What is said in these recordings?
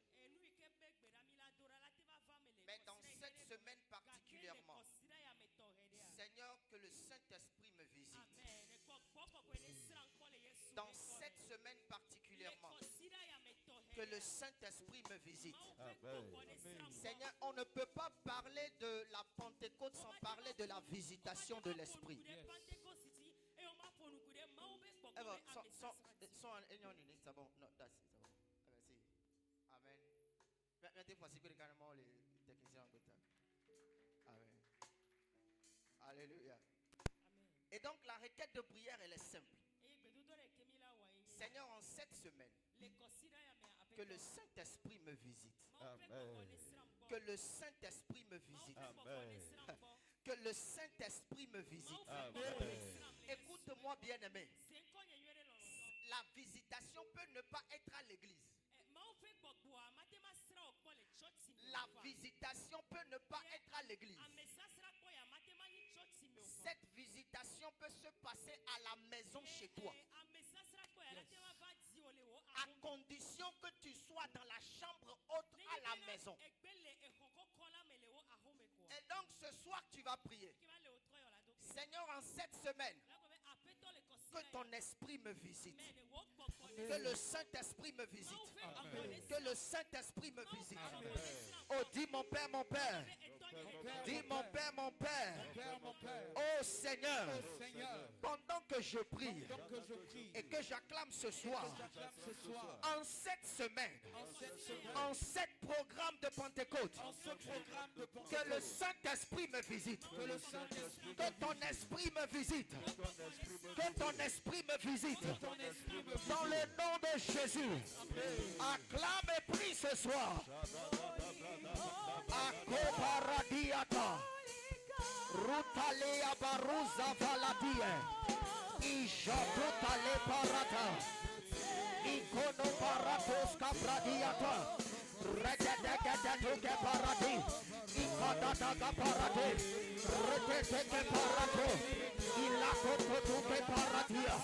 prochaine. Mais dans cette semaine particulièrement, Seigneur, que le Saint-Esprit me visite. Dans cette semaine particulièrement, que le Saint-Esprit me visite. Amen. Seigneur, on ne peut pas parler de la Pentecôte sans parler de la visitation de l'Esprit. Amen. Amen. Alléluia. Et donc la requête de prière, elle est simple. Seigneur, en cette semaine, que le Saint-Esprit me visite. Amen. Que le Saint-Esprit me visite. Amen. Que le Saint-Esprit me visite. Amen. Écoute-moi, bien-aimé. La visitation peut ne pas être à l'église. La visitation peut ne pas être à l'église. Cette visitation peut se passer à la maison chez toi. À condition que tu sois dans la chambre haute à la maison. Et donc ce soir tu vas prier. Seigneur, en cette semaine, que ton esprit me visite. Que le Saint-Esprit me visite. Amen. Que le Saint-Esprit me visite. Amen. Oh, dis mon Père, mon Père. Dis mon Père, mon Père. Oh Seigneur, pendant que je prie et que j'acclame ce soir, en cette semaine, en cet programme de Pentecôte, que le Saint-Esprit me visite. Que ton esprit me visite. Que ton esprit me visite. Dans le nom de Jésus. Acclame et prie ce soir. Akoparadiata. Rutalea baruza valadie. Ijatutale parata. Ikono paratos kapradiata. Rededegedege parati. Ikadadaga parati. Rededege parato. Ilakototuke paratia.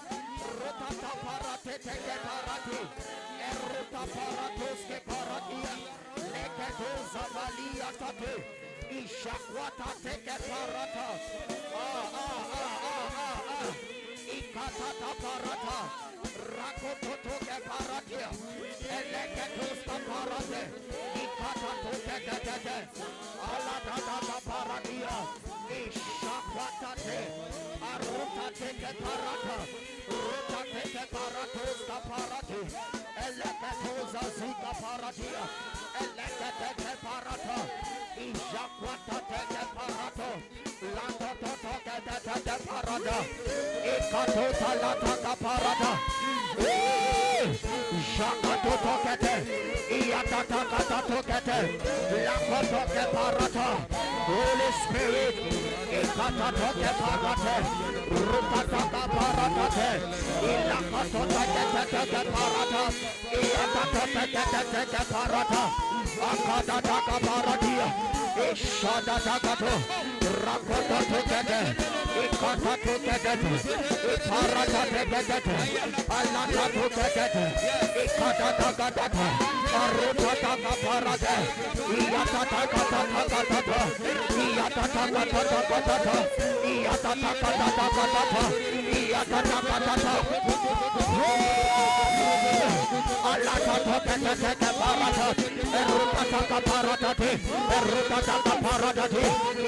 Rotata parate teke parati. Erota paratos ke paratia. Lekedoza valia tate. Ishakwata teke parata. Ikatata parata. Rakototo ke paratia. Elekedos ka parate. Ikatato teke teke. Alatata paratia. Ishakwata te. Arota teke parata. Rota teke paratos ka parati. Elekedoza zika paratia. Elekete parata. Ijakwata teke parato. Lanta toke teke parada. Ikatota lata parada. Jakato tokete. Iatata kata tokete. Lakotoke parata. Holy Spirit. Ikata toke parate. Rukataka parata. Ilakato teke parata. Iatata teke parata. Akada taka paradia. Ishada takato. Rakoto tokete. Ikata tokete. Parata tokete. Alata tokete. Ikata tokete. Aruta taka parate. Iata takata. Iata takata. Iata takata. Iata takata. Alata tokete parata. Eruta taka parate. Eruta taka parate.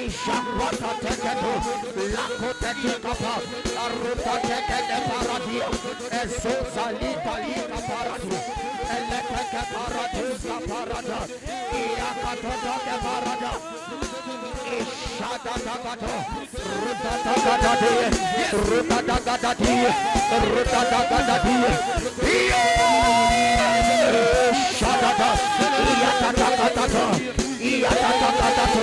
Ishakwata tokete. Lakote kapa. Aruta tokete parate. Eso salita lika parate. Elekeke paratuska parada. Iakatoke parada. Ishada takato. Ruta takadati. Ruta takadati. Ruta takadati. Ishada ta. Iakatakatato. Iakatakatato.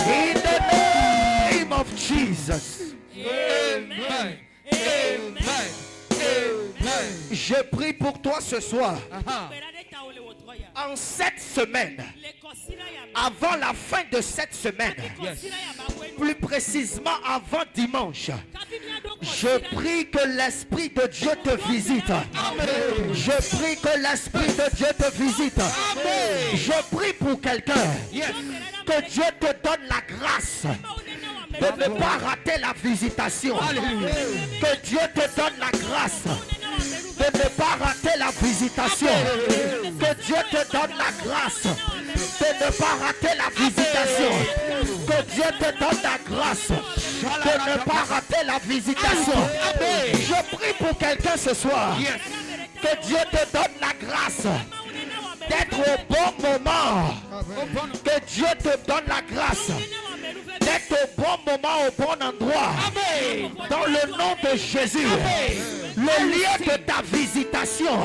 In the name of Jesus. Amen. Amen. Amen. Je prie pour toi ce soir. En cette semaine, avant la fin de cette semaine, plus précisément avant dimanche, Je prie que l'Esprit de Dieu te visite. Amen. Je prie que l'Esprit de Dieu te visite. Amen. Je prie pour quelqu'un. Yes. Que Dieu te donne la grâce de ne pas rater la visitation. Alléluia. Que Dieu te donne la grâce de ne pas rater la visitation. Que Dieu te donne la grâce de ne pas rater la visitation. Que Dieu te donne la grâce de ne pas rater la visitation. Je prie pour quelqu'un ce soir. Que Dieu te donne la grâce d'être au bon moment. Que Dieu te donne la grâce d'être au bon moment, au bon endroit. Amen. Dans le nom de Jésus. Amen. Le lieu de ta visitation.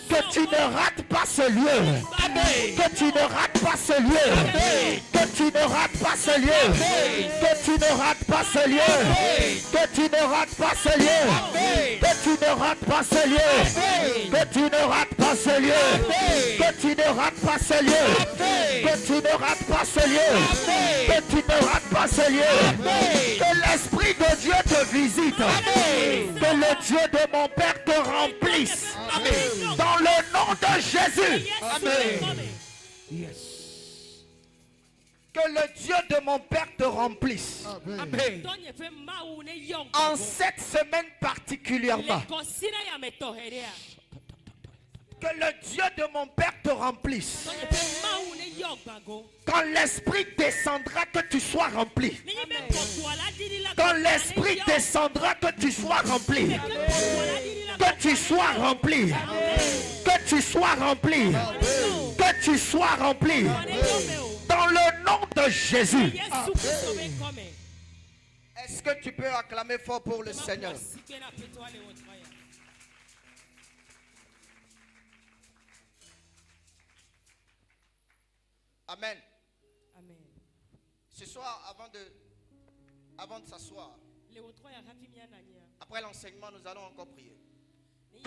Que tu ne rates pas ce lieu. Amen. Que tu ne rates pas ce lieu. Amen. Que tu ne rates pas ce lieu. Amen. Que tu ne rates pas ce lieu. Amen. Que tu ne rates pas ce lieu. Amen. Que tu ne rates pas ce lieu. Amen. Que tu ne rates pas ce lieu. Amen. Que tu ne rates pas ce lieu. Amen. Que tu ne rates pas ce lieu. Amen. Que tu ne rates pas ce lieu. Amen. Que l'Esprit de Dieu te visite. Amen. Que le Dieu de mon Père te remplisse. Amen. Dans le nom de Jésus. Amen. Yes. Que le Dieu de mon Père te remplisse. Amen. En cette semaine particulièrement. Que le Dieu de mon Père te remplisse. Quand l'Esprit descendra, que tu sois rempli. Amen. Quand l'Esprit descendra, que tu sois rempli. Que tu sois rempli. Que tu sois rempli. Que tu sois rempli. Dans le nom de Jésus. Est-ce que tu peux acclamer fort pour le Seigneur? Amen. Amen. Ce soir, avant de s'asseoir, après l'enseignement, nous allons encore prier. Il y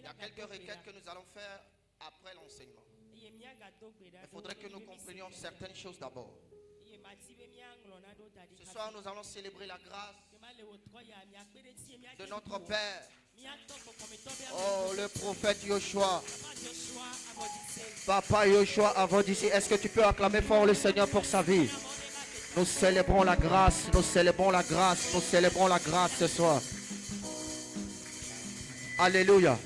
a quelques requêtes que nous allons faire après l'enseignement. Il faudrait que nous comprenions certaines choses d'abord. Ce soir, nous allons célébrer la grâce de notre Père. Oh, le prophète Yoshua. Papa Yoshua, avant d'ici, est-ce que tu peux acclamer fort le Seigneur pour sa vie? Nous célébrons la grâce, nous célébrons la grâce, nous célébrons la grâce ce soir. Alléluia.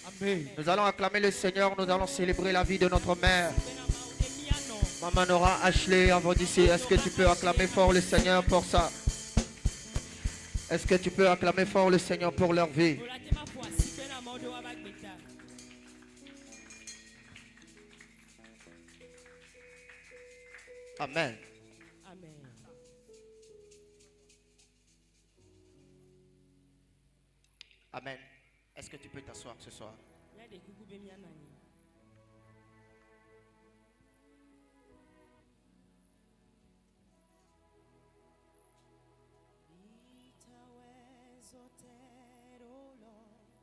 Amen. Nous allons acclamer le Seigneur, nous allons célébrer la vie de notre mère. Maman Nora Ashley, avant d'ici, est-ce que tu peux acclamer fort le Seigneur pour ça? Est-ce que tu peux acclamer fort le Seigneur pour leur vie? Amen. Amen. Amen. Est-ce que tu peux t'asseoir ce soir?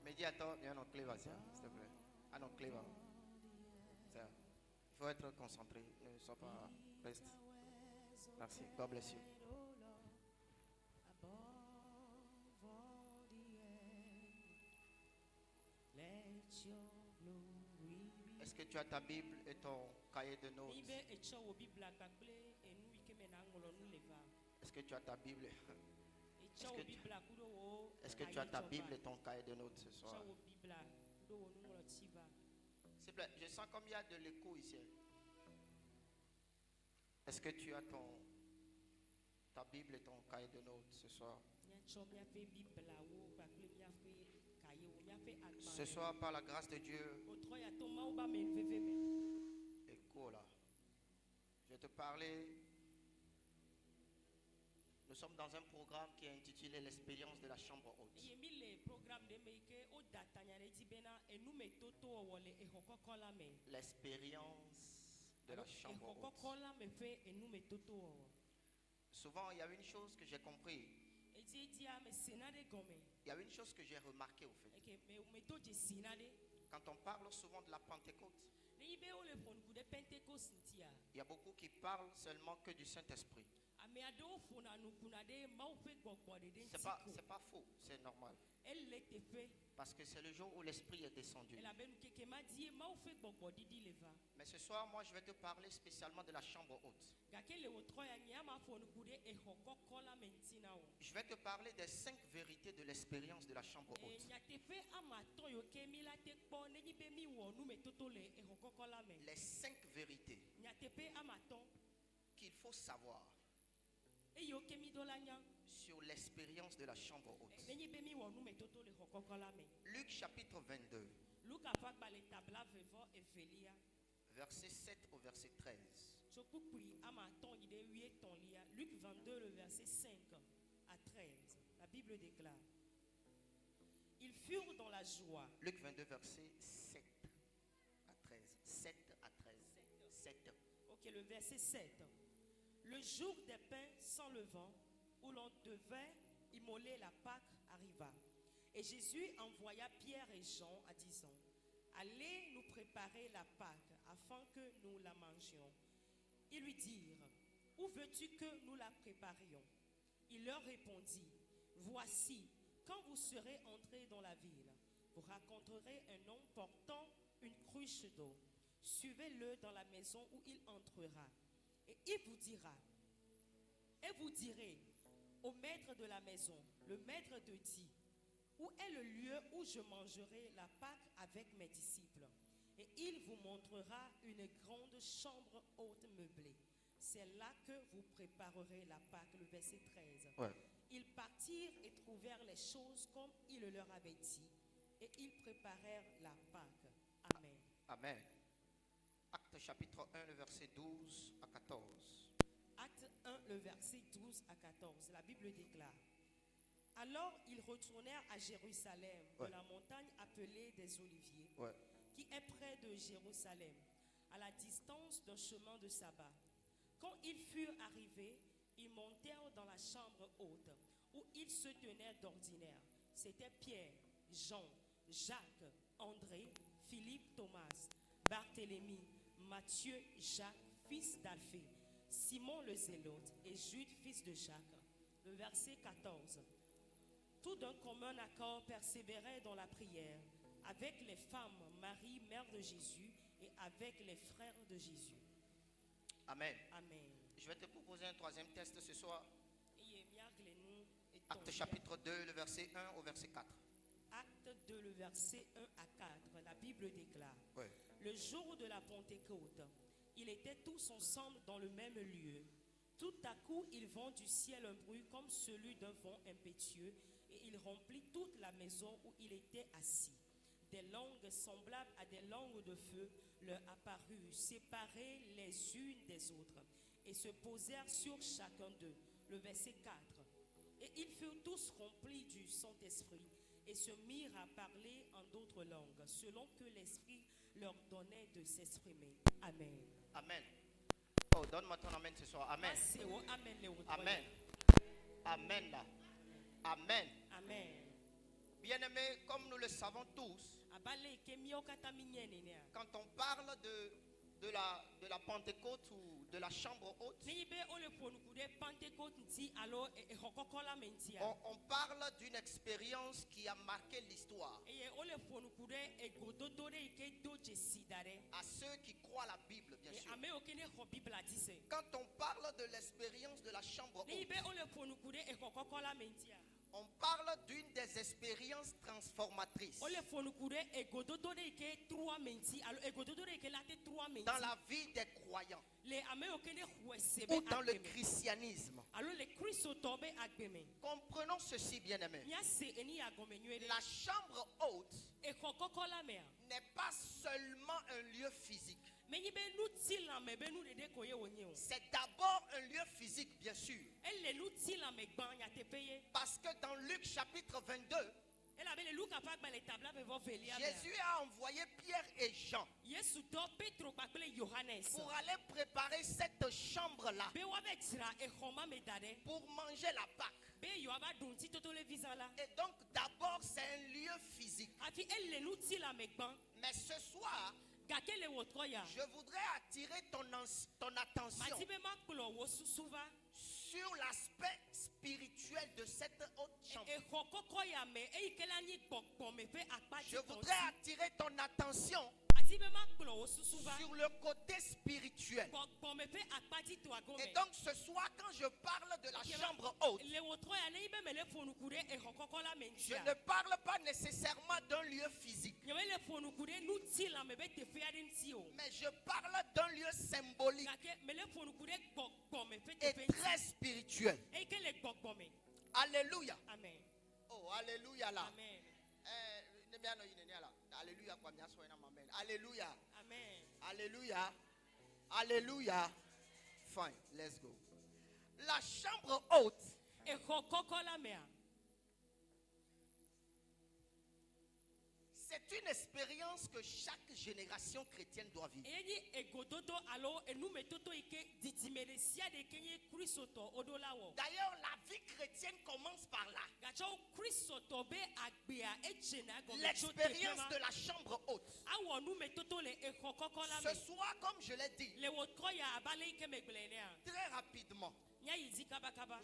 Médiateur, il y a un enclave, s'il te plaît. Un enclave. Il faut être concentré. Ne sois pas reste. Merci. God bless you. Est-ce que tu as ta Bible et ton cahier de notes? Est-ce que tu as ta Bible? Est-ce que tu as ta Bible et ton cahier de notes ce soir? S'il te plaît, je sens comme il y a de l'écho ici. Est-ce que tu as ta Bible et ton cahier de notes ce soir? Ce soir, par la grâce de Dieu, écho là. Je vais te parler. Nous sommes dans un programme qui est intitulé l'expérience de la chambre haute. L'expérience de la chambre haute. Souvent, il y a une chose que j'ai compris. Il y a une chose que j'ai remarqué au fait. Quand on parle souvent de la Pentecôte, il y a beaucoup qui parlent seulement que du Saint-Esprit. C'est pas faux, c'est normal. Parce que c'est le jour où l'esprit est descendu. Mais ce soir, moi, je vais te parler spécialement de la chambre haute. Je vais te parler des 5 vérités de l'expérience de la chambre haute. Les 5 vérités qu'il faut savoir sur l'expérience de la chambre haute. Luc chapitre 22, verset 7 au verset 13. Luc 22, le verset 5 à 13. La Bible déclare: Ils furent dans la joie. Luc 22, verset 7 à 13. 7 à 13. 7. Ok, le verset 7. Le jour des pains sans levain, où l'on devait immoler la Pâque, arriva. Et Jésus envoya Pierre et Jean en disant: Allez nous préparer la Pâque, afin que nous la mangions. Ils lui dirent: Où veux-tu que nous la préparions? Il leur répondit: Voici, quand vous serez entrés dans la ville, vous rencontrerez un homme portant une cruche d'eau. Suivez-le dans la maison où il entrera. Et il vous dira, et vous direz au maître de la maison: le maître te dit, où est le lieu où je mangerai la Pâque avec mes disciples? Et il vous montrera une grande chambre haute meublée. C'est là que vous préparerez la Pâque. Le verset 13. Ouais. Ils partirent et trouvèrent les choses comme il leur avait dit. Et ils préparèrent la Pâque. Amen. Amen. Acte chapitre 1, le verset 12 à 14. Acte 1, le verset 12 à 14. La Bible déclare: Alors ils retournèrent à Jérusalem, de la montagne appelée des Oliviers, qui est près de Jérusalem, à la distance d'un chemin de sabbat. Quand ils furent arrivés, ils montèrent dans la chambre haute, où ils se tenaient d'ordinaire. C'était Pierre, Jean, Jacques, André, Philippe, Thomas, Barthélemy, Matthieu, Jacques, fils d'Alphée, Simon le Zélote et Jude, fils de Jacques. Le verset 14. Tout d'un commun accord persévéraient dans la prière, avec les femmes, Marie, mère de Jésus, et avec les frères de Jésus. Amen. Amen. Je vais te proposer un troisième test ce soir. Acte chapitre 2, le verset 1 au verset 4. Acte 2, le verset 1 à 4. La Bible déclare: Le jour de la Pentecôte, ils étaient tous ensemble dans le même lieu. Tout à coup, il vint du ciel un bruit comme celui d'un vent impétueux, et il remplit toute la maison où il était assis. Des langues semblables à des langues de feu leur apparurent, séparées les unes des autres, et se posèrent sur chacun d'eux. Le verset 4. Et ils furent tous remplis du Saint-Esprit, et se mirent à parler en d'autres langues, selon que l'Esprit leur donnait de s'exprimer. Amen. Amen. Oh, donne-moi ton amen ce soir. Amen. Amen. Amen là. Amen. Amen. Bien-aimés, comme nous le savons tous, quand on parle de la Pentecôte ou de la chambre haute, on parle d'une expérience qui a marqué l'histoire. À ceux qui croient la Bible, bien sûr. Quand on parle de l'expérience de la chambre haute, on parle d'une des expériences transformatrices dans la vie des croyants ou dans le christianisme. Comprenons ceci, bien-aimés. La chambre haute n'est pas seulement un lieu physique. C'est d'abord un lieu physique, bien sûr. Parce que dans Luc chapitre 22, Jésus a envoyé Pierre et Jean pour aller préparer cette chambre-là pour manger la Pâque. Et donc d'abord c'est un lieu physique. Mais ce soir, je voudrais attirer ton attention sur l'aspect spirituel de cette haute chambre, je voudrais attirer ton attention sur le côté spirituel. Et donc ce soir, quand je parle de la chambre haute, je ne parle pas nécessairement d'un lieu physique, mais je parle d'un lieu symbolique et très spirituel. Alléluia. Amen. Oh, alléluia là. Amen. Alléluia. Alléluia. Amen. Alléluia. Alléluia. Fine, let's go. La chambre haute, c'est une expérience que chaque génération chrétienne doit vivre. D'ailleurs, la vie chrétienne commence par là. L'expérience de la chambre haute. Ce soir, comme je l'ai dit, très rapidement, nous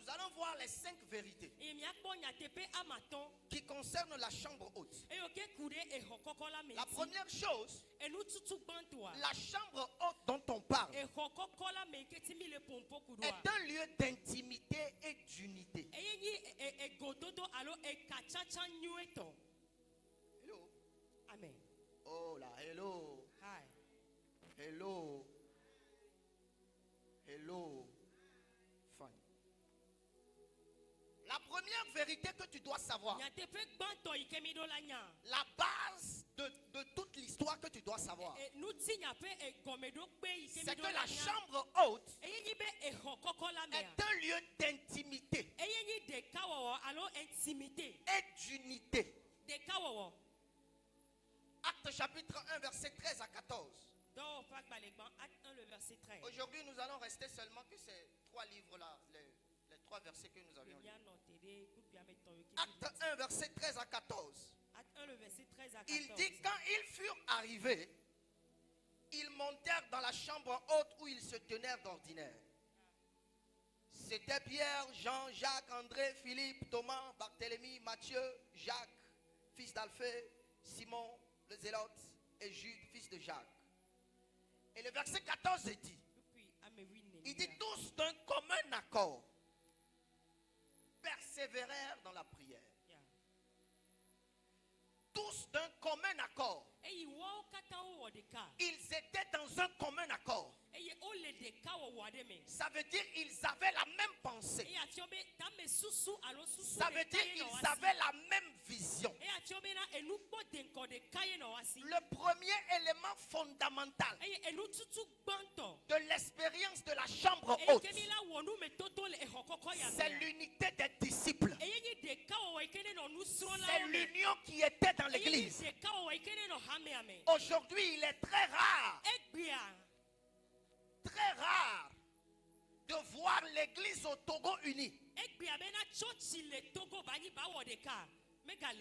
allons voir les 5 vérités qui concernent la chambre haute. La première chose, la chambre haute dont on parle est un lieu d'intimité et d'unité. Hello. Amen. Oh là, hello. Hi. Hello. Hello. Fine. La première vérité que tu dois savoir, la base de toute l'histoire que tu dois savoir, c'est que la chambre haute est un lieu d'intimité et d'unité. Actes chapitre 1, verset 13 à 14. Aujourd'hui, nous allons rester seulement que ces 3 livres-là, les 3 versets que nous avions lus. Acte 1, verset 13 à 14. Il dit, quand ils furent arrivés, ils montèrent dans la chambre haute où ils se tenaient d'ordinaire. C'était Pierre, Jean, Jacques, André, Philippe, Thomas, Barthélemy, Matthieu, Jacques, fils d'Alphée, Simon, le Zélote, et Jude, fils de Jacques. Et le verset 14 dit, il dit, tous d'un commun accord persévérèrent dans la prière. Tous d'un commun accord. Ils étaient dans un commun accord. Ça veut dire qu'ils avaient la même pensée. Ça veut dire qu'ils avaient la même vision. Le premier élément fondamental de l'expérience de la chambre haute, c'est l'unité des disciples. C'est l'union qui était dans l'église. Aujourd'hui, il est très rare de voir l'église au Togo unie.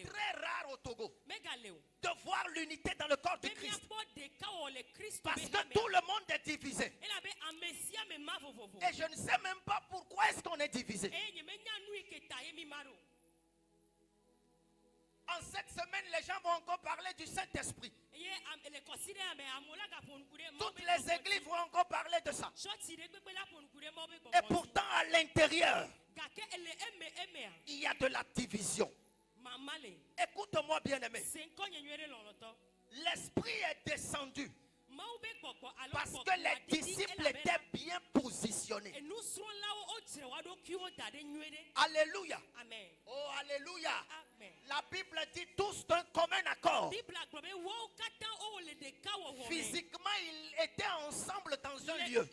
Très rare au Togo de voir l'unité dans le corps de Christ. Parce que tout le monde est divisé. Et je ne sais même pas pourquoi est-ce qu'on est divisé. En cette semaine, les gens vont encore parler du Saint-Esprit. Toutes les églises vont encore parler de ça. Et pourtant, à l'intérieur, il y a de la division. Écoute-moi, bien-aimé. L'Esprit est descendu parce que les disciples étaient bien positionnés. Alléluia. Oh, alléluia. La Bible dit tous d'un commun accord. Physiquement, ils étaient ensemble dans un lieu.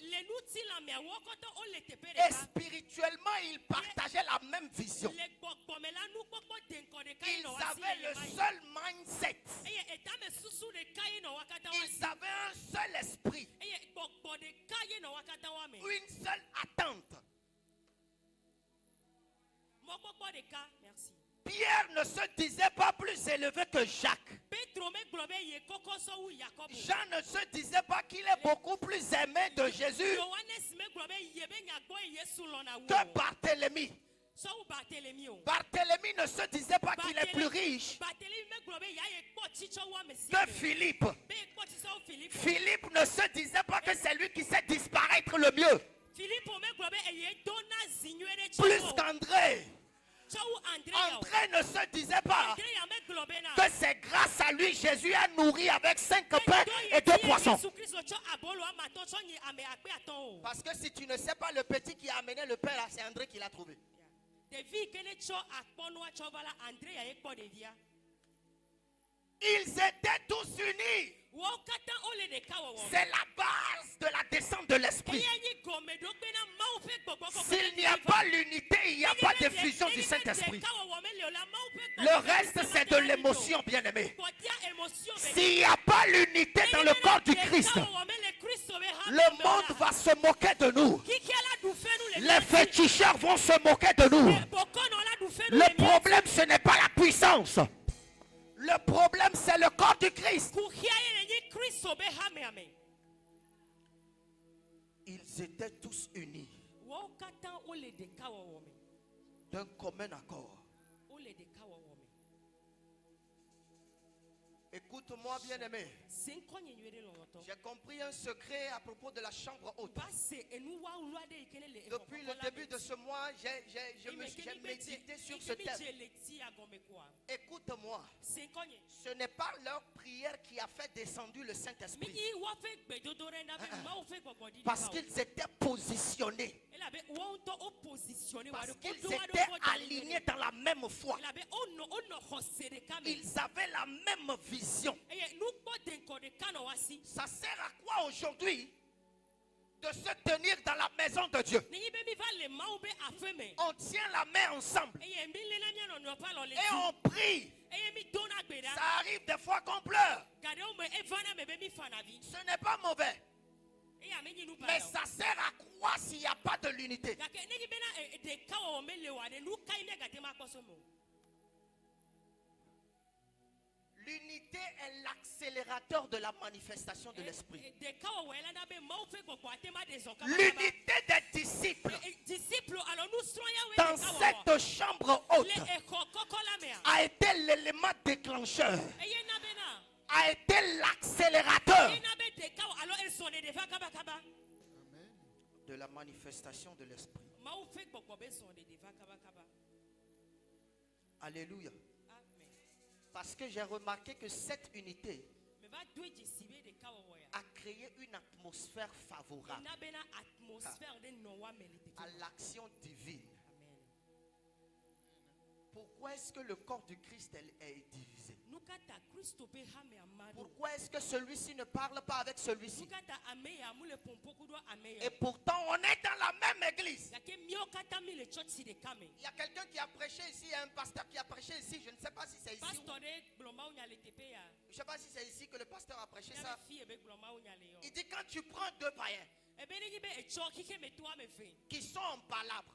Et spirituellement, ils partageaient la même vision. Ils avaient le seul mindset. Ils avaient un seul esprit. Une seule attente. Merci. Pierre ne se disait pas plus élevé que Jacques. Jean ne se disait pas qu'il est beaucoup plus aimé de Jésus que Barthélemy. Barthélemy ne se disait pas qu'il est plus riche que Philippe. Philippe ne se disait pas que c'est lui qui sait disparaître le mieux. Plus qu'André. André ne se disait pas que c'est grâce à lui Jésus a nourri avec 5 pains et 2 poissons. Parce que si tu ne sais pas, le petit qui a amené le pain là, c'est André qui l'a trouvé. Ils étaient tous unis. C'est la base de la descente de l'esprit. S'il n'y a pas l'unité, il n'y a pas d'effusion du Saint-Esprit. Le reste, c'est de l'émotion, bien-aimé. S'il n'y a pas l'unité dans le corps du Christ, le monde va se moquer de nous. Les féticheurs vont se moquer de nous. Le problème, ce n'est pas la puissance. Le problème, c'est le corps du Christ. Ils étaient tous unis d'un commun accord. Écoute-moi, bien-aimé. J'ai compris un secret à propos de la chambre haute. Depuis le début de ce mois, j'ai médité sur ce thème. Écoute-moi. Ce n'est pas leur prière qui a fait descendre le Saint-Esprit. Parce qu'ils étaient positionnés. Parce qu'ils étaient alignés dans la même foi. Ils avaient la même vision. Ça sert à quoi aujourd'hui de se tenir dans la maison de Dieu? On tient la main ensemble et on prie. Ça arrive des fois qu'on pleure. Ce n'est pas mauvais. Mais ça sert à quoi s'il n'y a pas de l'unité? L'unité est l'accélérateur de la manifestation de l'esprit. L'unité des disciples dans cette chambre haute a été l'élément déclencheur, a été l'accélérateur de la manifestation de l'esprit. Alléluia. Parce que j'ai remarqué que cette unité a créé une atmosphère favorable à l'action divine. Pourquoi est-ce que le corps du Christ est divisé? Pourquoi est-ce que celui-ci ne parle pas avec celui-ci? Et pourtant on est dans la même église. Il y a quelqu'un qui a prêché ici, il y a un pasteur qui a prêché ici. Je ne sais pas si c'est ici. Je ne sais pas si c'est ici que le pasteur a prêché ça. Il dit quand tu prends 2 païens qui sont en palabre,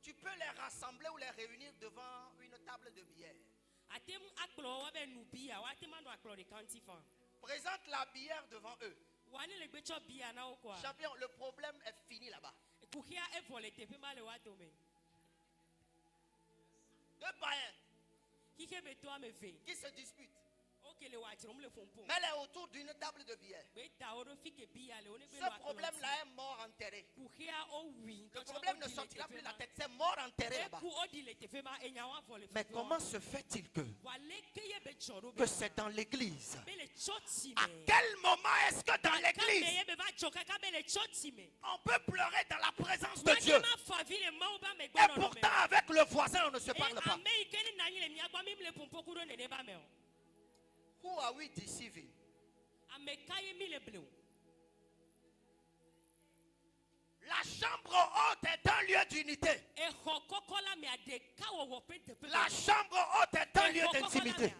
tu peux les rassembler ou les réunir devant une table de bière. Présente la bière devant eux. Champion, le problème est fini là-bas. 2 païens qui se disputent. Mets-les autour d'une table de bière. Ce problème-là est mort enterré. Le problème ne sortira plus de la tête, c'est mort enterré là-bas. Mais comment se fait-il que c'est dans l'église? À quel moment est-ce que dans l'église on peut pleurer dans la présence de Dieu et pourtant avec le voisin on ne se parle pas? Who are we deceiving? La chambre haute est un lieu d'unité. La chambre haute est un lieu d'intimité.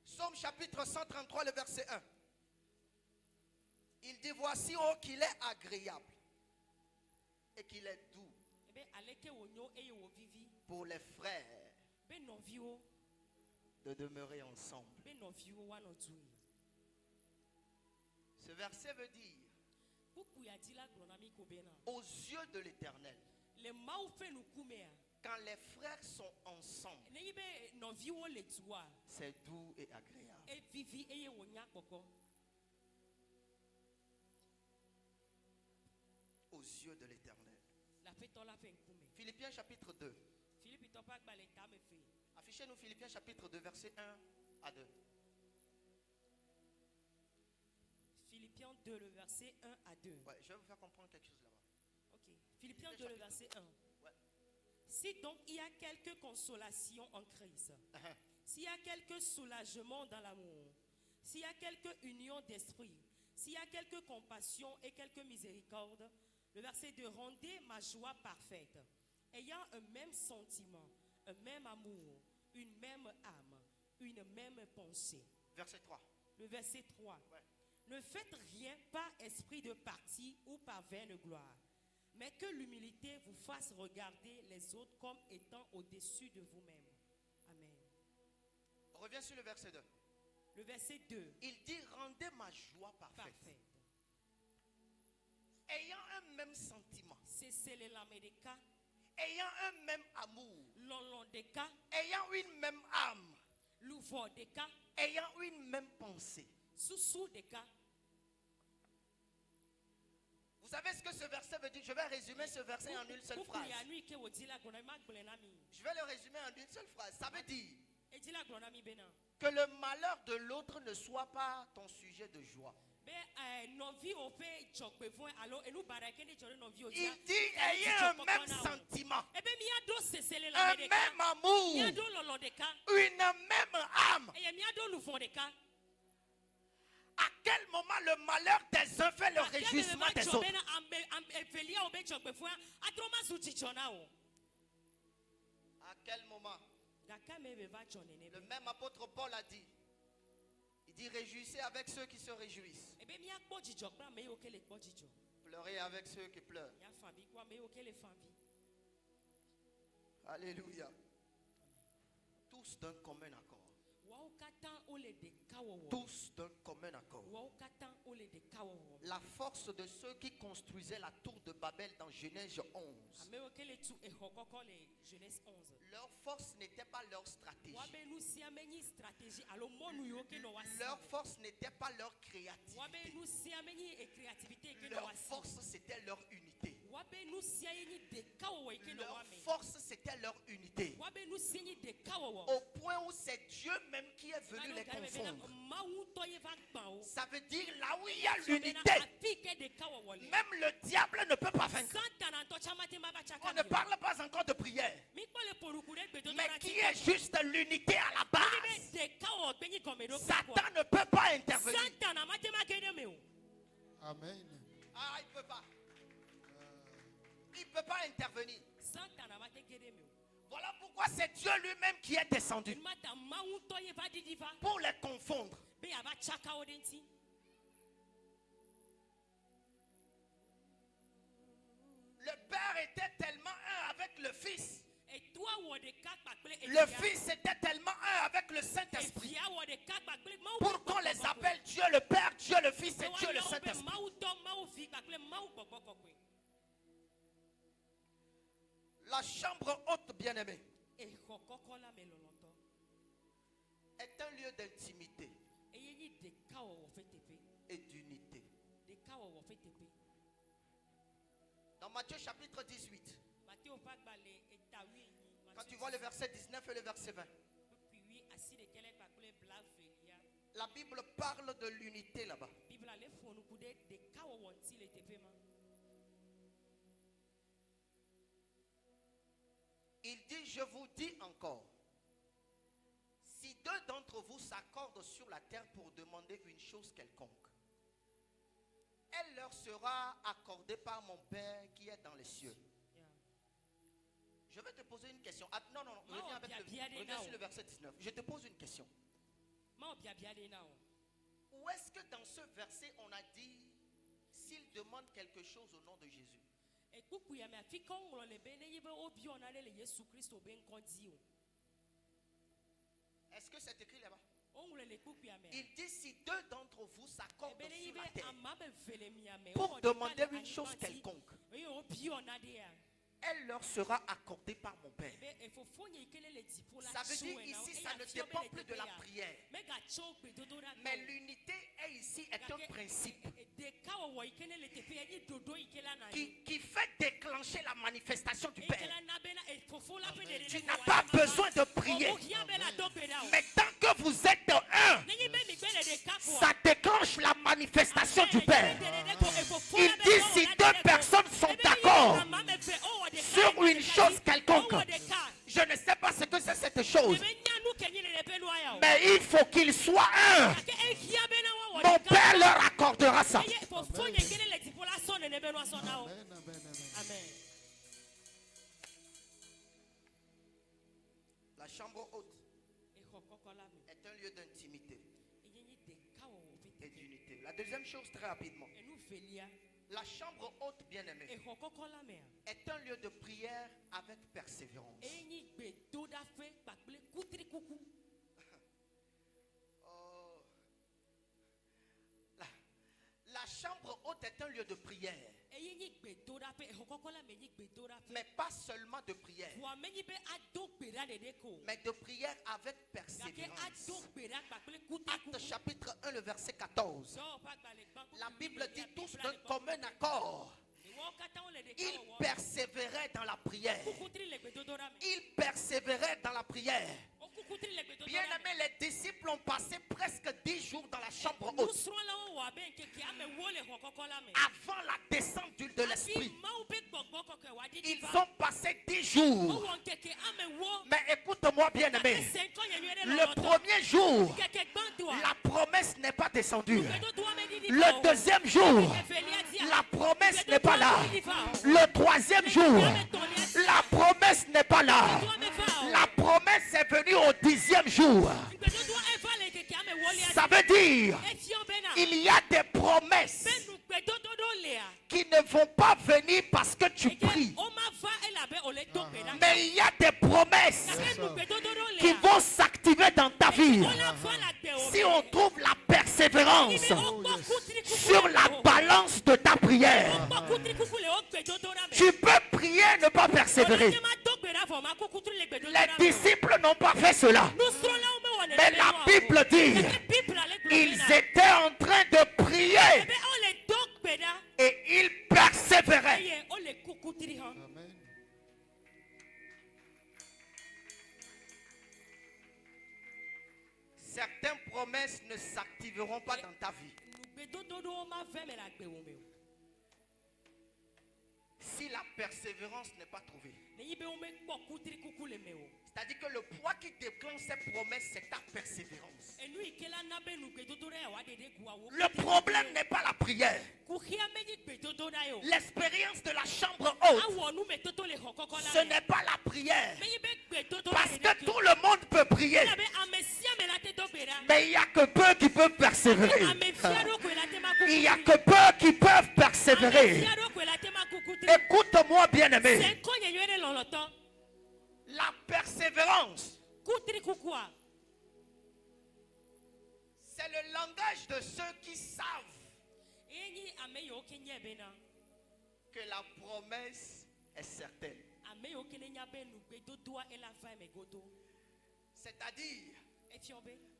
Psaume chapitre 133, le verset 1. Il dit, voici oh qu'il est agréable et qu'il est doux pour les frères de demeurer ensemble. Ce verset veut dire, aux yeux de l'Éternel, quand les frères sont ensemble, c'est doux et agréable. Aux yeux de l'Éternel. Philippiens chapitre 2. Affichez-nous Philippiens chapitre 2, verset 1 à 2. Philippiens 2, le verset 1 à 2. Ouais, je vais vous faire comprendre quelque chose là-bas. Ok. Philippiens 2, le verset 1. Ouais. Si donc il y a quelque consolation en Christ, s'il y a quelque soulagement dans l'amour, s'il y a quelque union d'esprit, s'il y a quelque compassion et quelque miséricorde, le verset 2, rendez ma joie parfaite, ayant un même sentiment, un même amour, une même âme, une même pensée. Verset 3. Le verset 3. Ouais. Ne faites rien par esprit de parti ou par vaine gloire, mais que l'humilité vous fasse regarder les autres comme étant au-dessus de vous-même. Amen. Reviens sur le verset 2. Le verset 2. Il dit, rendez ma joie parfaite. Ayant un même sentiment. Ayant un même amour. Ayant une même âme. Ayant une même pensée. Vous savez ce que ce verset veut dire? Je vais résumer ce verset en une seule phrase. Je vais le résumer en une seule phrase. Ça veut dire que le malheur de l'autre ne soit pas ton sujet de joie. Il dit, ayez un même sentiment, un même amour, une même âme. À quel moment le malheur des uns fait le réjouissement des autres? À quel moment? Le même apôtre Paul a dit, il dit, réjouissez avec ceux qui se réjouissent. Pleurez avec ceux qui pleurent. Alléluia. Tous d'un commun accord. Tous d'un commun accord. La force de ceux qui construisaient la tour de Babel dans Genèse 11. Leur force n'était pas leur stratégie. Leur force n'était pas leur créativité. Leur force c'était leur unité. Leur force c'était leur unité. Au point où c'est Dieu même qui est venu les confondre. Ça veut dire là où il y a l'unité, même le diable ne peut pas vaincre. On ne parle pas encore de prière, mais qui est juste l'unité à la base. Satan ne peut pas intervenir. Amen. Ah, il ne peut pas. Il ne peut pas intervenir. Voilà pourquoi c'est Dieu lui-même qui est descendu pour les confondre. Le Père était tellement un avec le Fils. Le Fils était tellement un avec le Saint-Esprit pour qu'on les appelle Dieu le Père, Dieu le Fils et Dieu le Saint-Esprit. La chambre haute, bien-aimée, est un lieu d'intimité et d'unité. Dans Matthieu chapitre 18, quand tu vois le verset 19 et le verset 20, la Bible parle de l'unité là-bas. Il dit, je vous dis encore, si deux d'entre vous s'accordent sur la terre pour demander une chose quelconque, elle leur sera accordée par mon Père qui est dans les cieux. Je vais te poser une question. Ah, non, reviens sur le verset 19. Je te pose une question. Où est-ce que dans ce verset on a dit, s'il demande quelque chose au nom de Jésus? Est-ce que c'est écrit là-bas? Il dit si deux d'entre vous s'accordent sur la terre pour demander une chose quelconque, elle leur sera accordée par mon Père. Ça veut dire ici, ça ne dépend plus de la prière. Mais l'unité est ici est un principe qui fait déclencher la manifestation du Père. Tu n'as pas besoin de prier. Mais tant que vous êtes un, ça déclenche la manifestation du Père. Il dit si deux personnes sont d'accord sur une chose quelconque, je ne sais pas ce que c'est cette chose, mais il faut qu'il soit un. Mon Père leur accordera ça. La chambre haute est un lieu d'intimité et d'unité. La deuxième chose, très rapidement, la chambre haute, bien-aimée, est un lieu de prière avec persévérance. Oh. La chambre haute est un lieu de prière, mais pas seulement de prière, mais de prière avec persévérance. Actes chapitre 1, le verset 14. La Bible dit tous d'un commun accord. Ils persévéraient dans la prière. Ils persévéraient dans la prière. Bien-aimés, les disciples ont passé presque 10 jours dans la chambre haute avant la descente de l'Esprit. Ils ont passé 10 jours. Mais écoute-moi, bien-aimé, le premier jour, la promesse n'est pas descendue. Le deuxième jour, la promesse n'est pas là. Le troisième jour, la promesse n'est pas là. La promesse est venue au 10e jour. Ça veut dire il y a des promesses qui ne vont pas venir parce que tu pries. Mais il y a des promesses qui vont s'activer dans ta vie si on trouve la persévérance sur la balance de ta prière. Tu peux prier et ne pas persévérer. Les disciples n'ont pas fait cela. Mais la Bible dit ils étaient en train de prier et ils persévéraient. Amen. Certaines promesses ne s'activeront pas dans ta vie si la persévérance n'est pas trouvée. C'est-à-dire que le poids qui déclenche ces promesses, c'est ta persévérance. Le problème n'est pas la prière. L'expérience de la chambre haute, ce n'est pas la prière. Parce que tout le monde peut prier. Mais il n'y a que peu qui peuvent persévérer. Il n'y a que peu qui peuvent persévérer. Écoute-moi, bien-aimé. La persévérance, c'est le langage de ceux qui savent que la promesse est certaine. C'est-à-dire,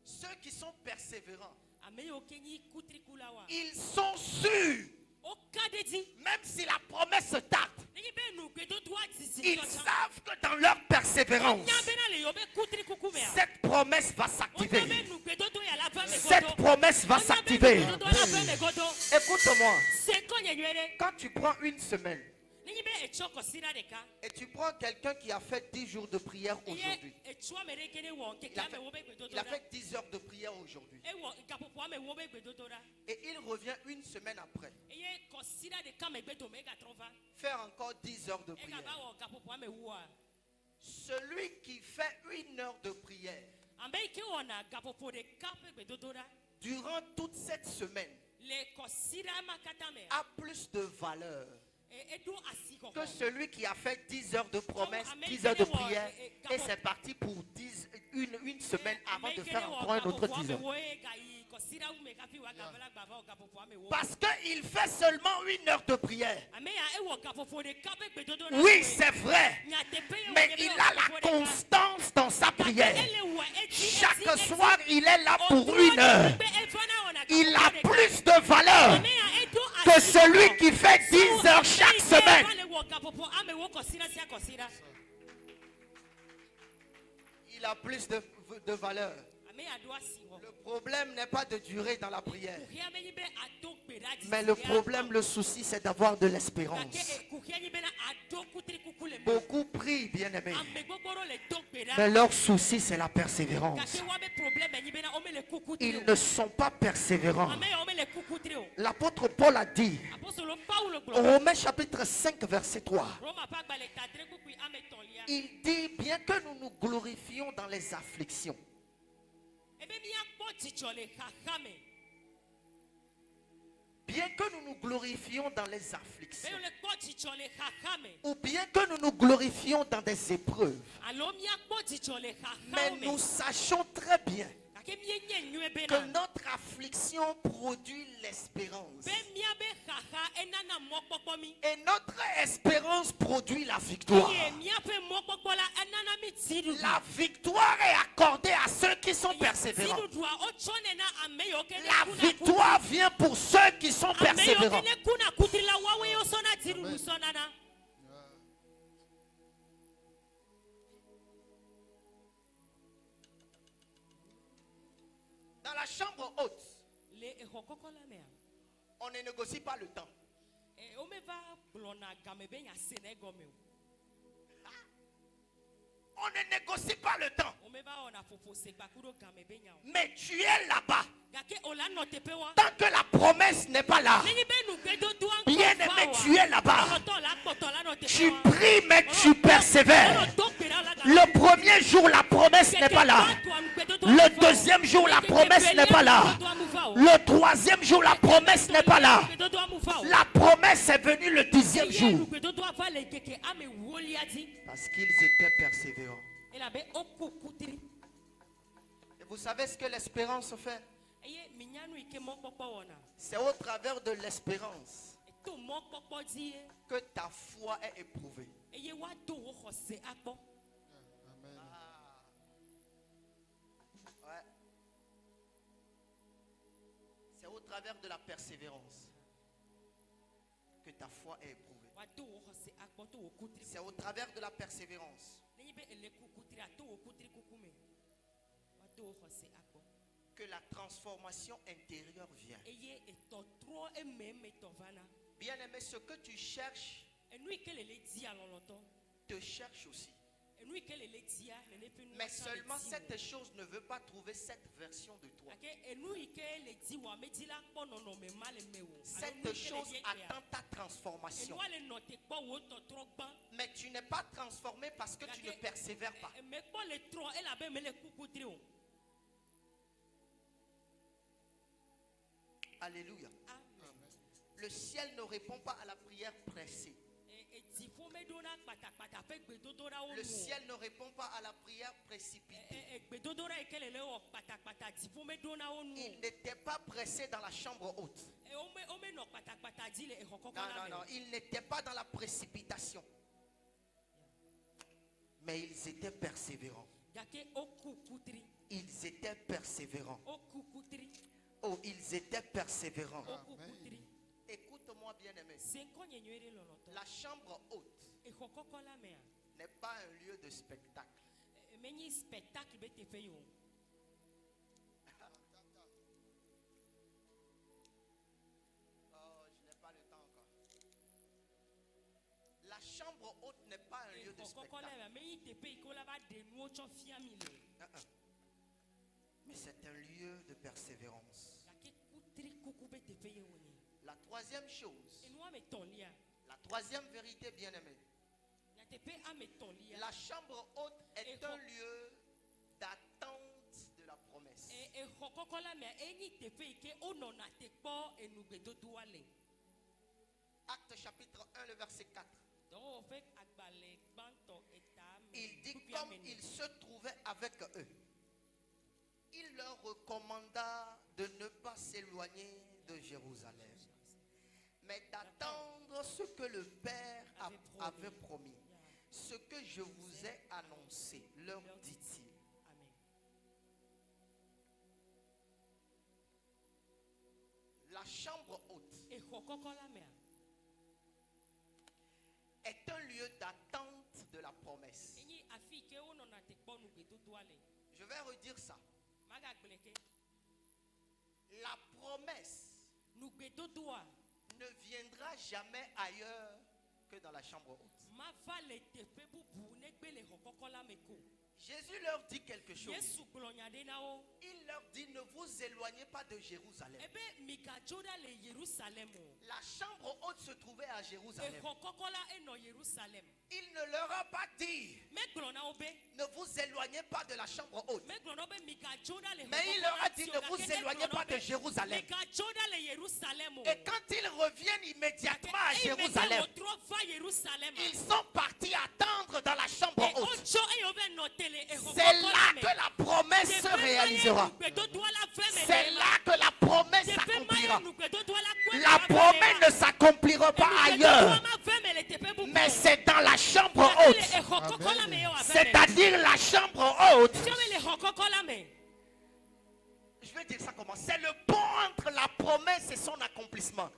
ceux qui sont persévérants, ils sont sûrs, même si la promesse tarde, ils savent que dans leur persévérance, cette promesse va s'activer. Cette promesse va s'activer. Écoute-moi, quand tu prends une semaine et tu prends quelqu'un qui a fait 10 jours de prière aujourd'hui, il a fait 10 heures de prière aujourd'hui, et il revient une semaine après faire encore 10 heures de prière. Celui qui fait 1 heure de prière durant toute cette semaine a plus de valeur que celui qui a fait 10 heures de promesse, 10 heures de prière, et c'est parti pour une semaine avant de faire encore un autre 10 heures. Parce qu'il fait seulement 1 heure de prière. Oui, c'est vrai. Mais il a la constance dans sa prière. Chaque soir, il est là pour 1 heure. Il a plus de valeur que celui qui fait 10 heures chaque semaine. Il a plus de valeur. Le problème n'est pas de durer dans la prière. Mais le problème, le souci, c'est d'avoir de l'espérance. Beaucoup prient, bien-aimés. Mais leur souci, c'est la persévérance. Ils ne sont pas persévérants. L'apôtre Paul a dit, Romains chapitre 5, verset 3. Il dit, bien que nous nous glorifions dans les afflictions, bien que nous nous glorifions dans les afflictions, ou bien que nous nous glorifions dans des épreuves, mais nous sachons très bien que notre affliction produit l'espérance. Et notre espérance produit la victoire. La victoire est accordée à ceux qui sont persévérants. La victoire vient pour ceux qui sont persévérants. Dans la chambre haute, on ne négocie pas le temps. On ne négocie pas le temps. Mais tu es là-bas. Tant que la promesse n'est pas là. Bien aimé, tu es là-bas. Tu pries mais tu persévères. Le premier jour, la promesse n'est pas là. Le deuxième jour, la promesse n'est pas là. Le troisième jour, la promesse n'est pas là. La promesse est venue le 10e jour. Parce qu'ils étaient persévérants. Et vous savez ce que l'espérance fait? C'est au travers de l'espérance que ta foi est éprouvée. Ouais. C'est au travers de la persévérance que ta foi est éprouvée. C'est au travers de la persévérance que la transformation intérieure vient. Bien aimé, ce que tu cherches te cherche aussi. Mais seulement cette chose ne veut pas trouver cette version de toi. Cette chose attend ta transformation. Mais tu n'es pas transformé parce que tu ne persévères pas. Alléluia. Le ciel ne répond pas à la prière pressée. Le ciel ne répond pas à la prière précipitée. Il n'était pas pressé dans la chambre haute. Non, il n'était pas dans la précipitation. Mais ils étaient persévérants. Ils étaient persévérants. Oh, ils étaient persévérants. Écoute-moi bien aimé. La chambre haute n'est pas un lieu de spectacle. Oh, je n'ai pas le temps encore. La chambre haute n'est pas un lieu de spectacle. Mais c'est un lieu de persévérance. La troisième chose, la troisième vérité bien-aimée, la chambre haute est un lieu d'attente de la promesse. À Actes chapitre 1, le verset 4. Il dit comme il se trouvait avec eux, il leur recommanda de ne pas s'éloigner de Jérusalem, mais d'attendre ce que le Père avait promis. Ce que je vous ai annoncé, leur dit-il. La chambre haute est un lieu d'attente de la promesse. Je vais redire ça. La promesse ne viendra jamais ailleurs que dans la chambre haute. Jésus leur dit quelque chose. Il leur dit: ne vous éloignez pas de Jérusalem. La chambre haute se trouvait à Jérusalem. Il ne leur a pas dit: ne vous éloignez pas de la chambre haute. Mais il leur a dit: ne vous éloignez pas de Jérusalem. Et quand ils reviennent immédiatement à Jérusalem, ils sont partis attendre dans la chambre haute. C'est là que la promesse se réalisera. C'est là que la promesse s'accomplira. La promesse ne s'accomplira pas ailleurs, mais c'est dans la chambre haute. C'est-à-dire la chambre haute. Je vais dire ça comment? C'est le pont entre la promesse et son accomplissement.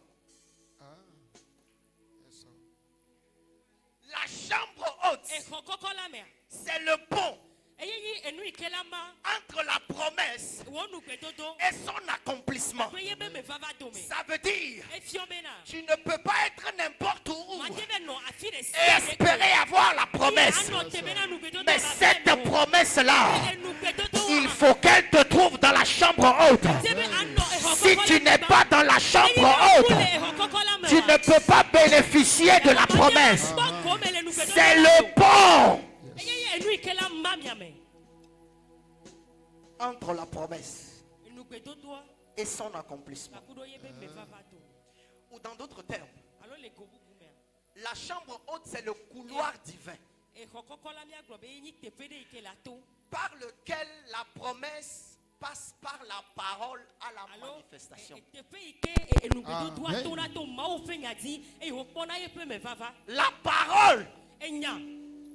La chambre haute, c'est le pont entre la promesse et son accomplissement. Ça veut dire, tu ne peux pas être n'importe où et espérer avoir la promesse. Mais cette promesse-là, il faut qu'elle te trouve dans la chambre haute. Si tu n'es pas dans la chambre haute, tu ne peux pas bénéficier de la promesse. C'est le pont entre la promesse et son accomplissement. Ou dans d'autres termes, la chambre haute, c'est le couloir divin par lequel la promesse passe par la parole à la manifestation. La parole,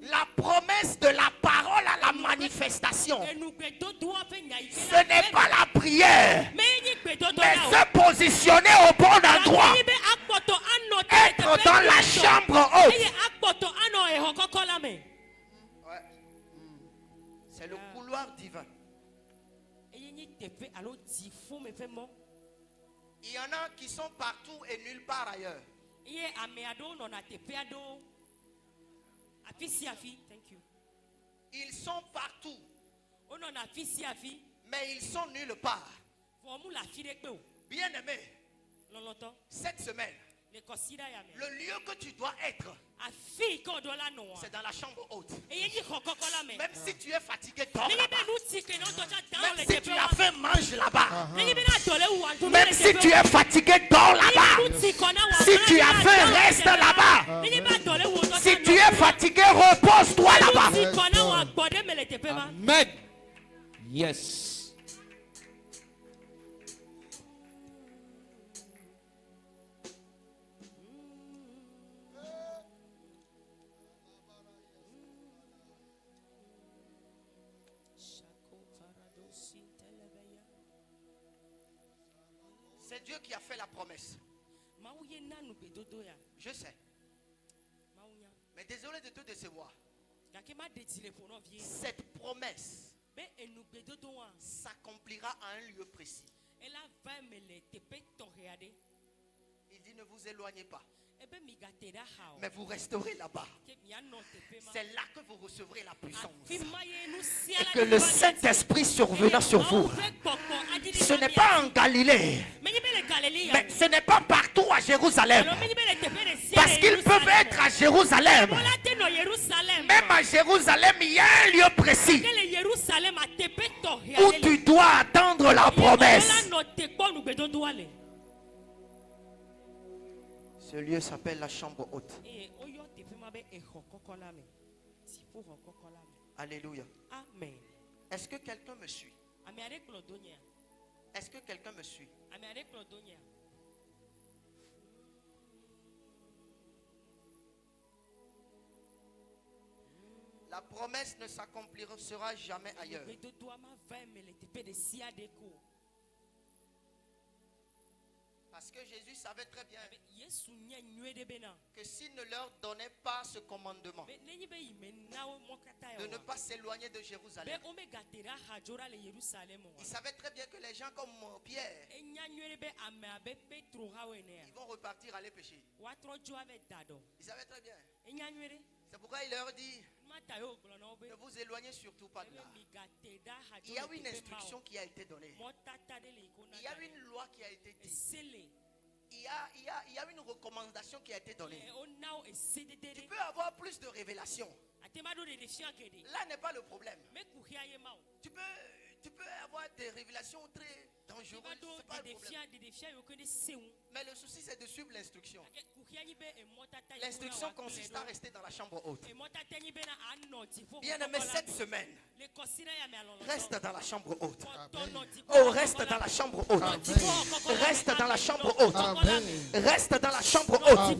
la promesse de la parole à la manifestation, ce n'est pas la prière, mais se positionner au bon endroit, être dans la chambre haute. Ouais. C'est le couloir divin. Il y en a qui sont partout et nulle part ailleurs. Ils sont partout, mais ils sont nulle part. Bien aimé, cette semaine, le lieu que tu dois être, c'est dans la chambre haute. Même si tu es fatigué, dors là-bas. Même si tu as faim, mange là-bas. Même si tu es fatigué, dors là-bas. Si tu as faim, reste là-bas. Si tu es fatigué, repose-toi là-bas. Amen. Yes. C'est Dieu qui a fait la promesse. Je sais. Mais désolé de te décevoir. Cette promesse s'accomplira à un lieu précis. Il dit: ne vous éloignez pas, mais vous resterez là-bas. C'est là que vous recevrez la puissance. Et que le Saint-Esprit survenant sur vous. Ce n'est pas en Galilée, mais ce n'est pas partout à Jérusalem. Parce qu'ils peuvent être à Jérusalem. Même à Jérusalem, il y a un lieu précis où tu dois attendre la promesse. Ce lieu s'appelle la chambre haute. Alléluia. Amen. Est-ce que quelqu'un me suit? Est-ce que quelqu'un me suit? La promesse ne s'accomplira jamais ailleurs. Parce que Jésus savait très bien que s'il ne leur donnait pas ce commandement de ne pas s'éloigner de Jérusalem, il savait très bien que les gens comme Pierre, ils vont repartir aller pécher. Il savait très bien. C'est pourquoi il leur dit: ne vous éloignez surtout pas de là. Il y a une instruction qui a été donnée. Il y a une loi qui a été dite. Il y a une recommandation qui a été donnée. Tu peux avoir plus de révélations. Là n'est pas le problème. Tu peux avoir des révélations très dangereuses. C'est pas le problème. Mais le souci, c'est de suivre l'instruction. L'instruction consiste à rester dans la chambre haute. Bien aimé, cette semaine, reste dans la chambre haute. Oh, reste dans la chambre haute. Reste dans la chambre haute. Reste dans la chambre haute.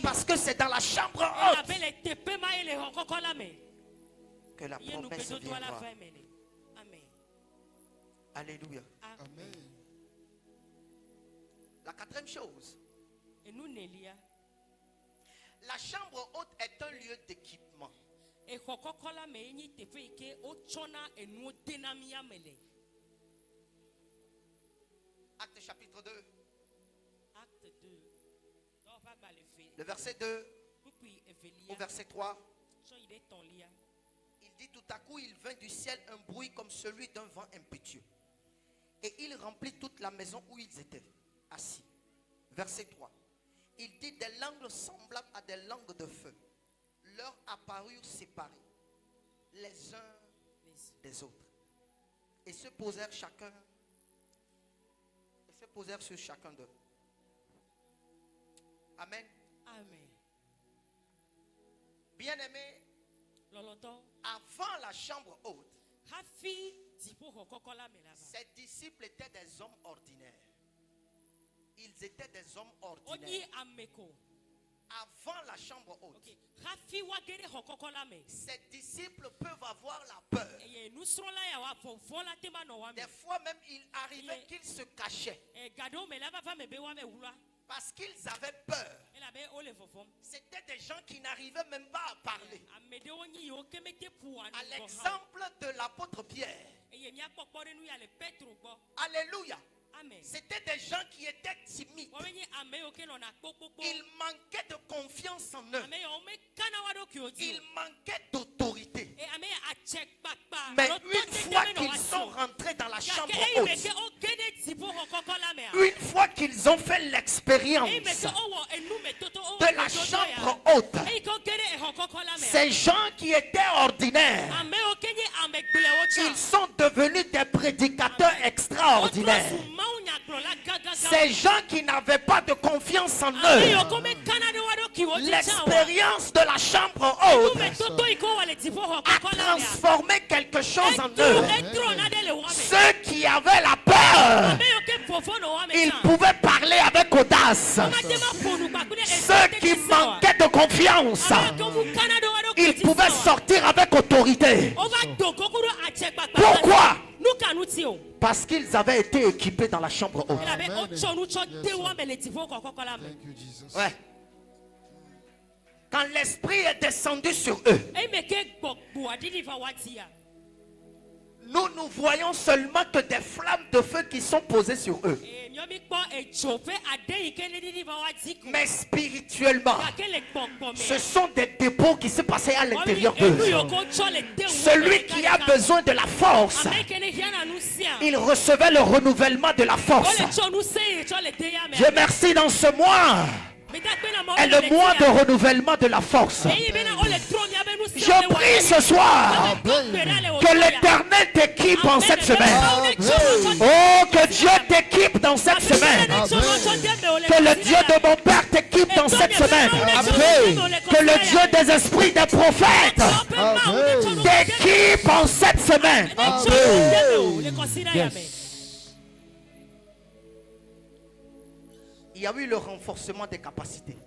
Parce que c'est dans la chambre haute que la promesse viendra. Alléluia. Amen. La quatrième chose, la chambre haute est un lieu d'équipement. Acte chapitre 2. Le verset 2 au verset 3. Il dit: tout à coup il vint du ciel un bruit comme celui d'un vent impétueux. Et il remplit toute la maison où ils étaient assis. Verset 3. Il dit: des langues semblables à des langues de feu leur apparurent séparées les uns des autres. Et se posèrent sur chacun d'eux. Amen. Amen. Bien-aimés, avant la chambre haute, ses disciples étaient des hommes ordinaires. Ils étaient des hommes ordinaires. Avant la chambre haute, ses disciples peuvent avoir la peur. Des fois même, il arrivait qu'ils se cachaient parce qu'ils avaient peur. C'était des gens qui n'arrivaient même pas à parler. À l'exemple de l'apôtre Pierre. Alléluia. C'était des gens qui étaient timides. Ils manquaient de confiance en eux. Ils manquaient d'autorité. Mais une fois qu'ils sont rentrés dans la chambre haute, une fois qu'ils ont fait l'expérience de la chambre haute, ces gens qui étaient ordinaires, ils sont devenus des prédicateurs extraordinaires. Ces gens qui n'avaient pas de confiance en eux, l'expérience de la chambre haute a transformé quelque chose en eux. Ceux qui avaient la peur, ils pouvaient parler avec audace. Ceux qui manquaient de confiance, ils pouvaient sortir avec autorité. Pourquoi? Parce qu'ils avaient été équipés dans la chambre haute. Ouais. Quand l'esprit est descendu sur eux, nous voyons seulement que des flammes de feu qui sont posées sur eux. Mais spirituellement, ce sont des dépôts qui se passaient à l'intérieur d'eux. Celui qui a besoin de la force, il recevait le renouvellement de la force. Dieu merci, dans ce mois est le mois de renouvellement de la force. Je prie ce soir que l'Éternel t'équipe en cette semaine. Oh, que Dieu t'équipe dans cette semaine. Que le Dieu de mon Père t'équipe t'équipe dans cette semaine. Que le Dieu des esprits des prophètes t'équipe en cette semaine. Il y a eu le renforcement des capacités.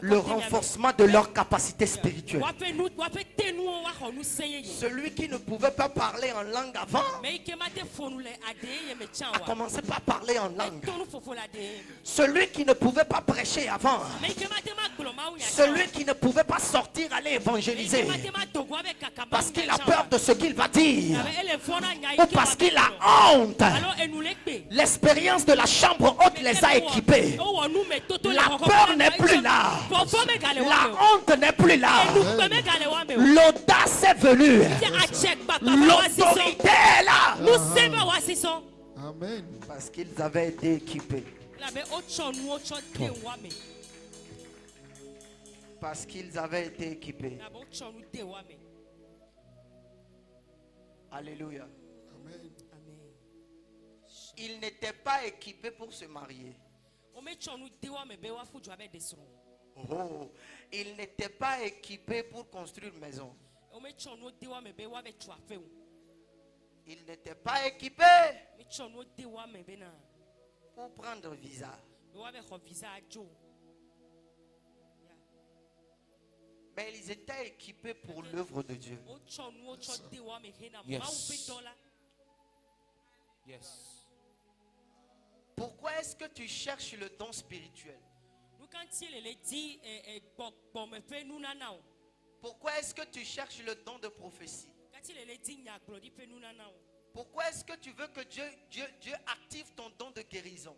Le renforcement de leur capacité spirituelle. Celui qui ne pouvait pas parler en langue avant a commencé par parler en langue. Celui qui ne pouvait pas prêcher avant, celui qui ne pouvait pas sortir aller évangéliser parce qu'il a peur de ce qu'il va dire ou parce qu'il a honte, l'expérience de la chambre haute les a équipés. La peur n'est plus là. La honte n'est plus là. L'audace est venue. L'autorité est là. Amen. Parce qu'ils avaient été équipés. Parce qu'ils avaient été équipés. Alléluia. Amen. Ils n'étaient pas équipés pour se marier. Oh, ils n'étaient pas équipés pour construire une maison. Ils n'étaient pas équipés pour prendre visa. Mais ils étaient équipés pour l'œuvre de Dieu. Yes. Pourquoi est-ce que tu cherches le don spirituel? Pourquoi est-ce que tu cherches le don de prophétie? Pourquoi est-ce que tu veux que Dieu active ton don de guérison?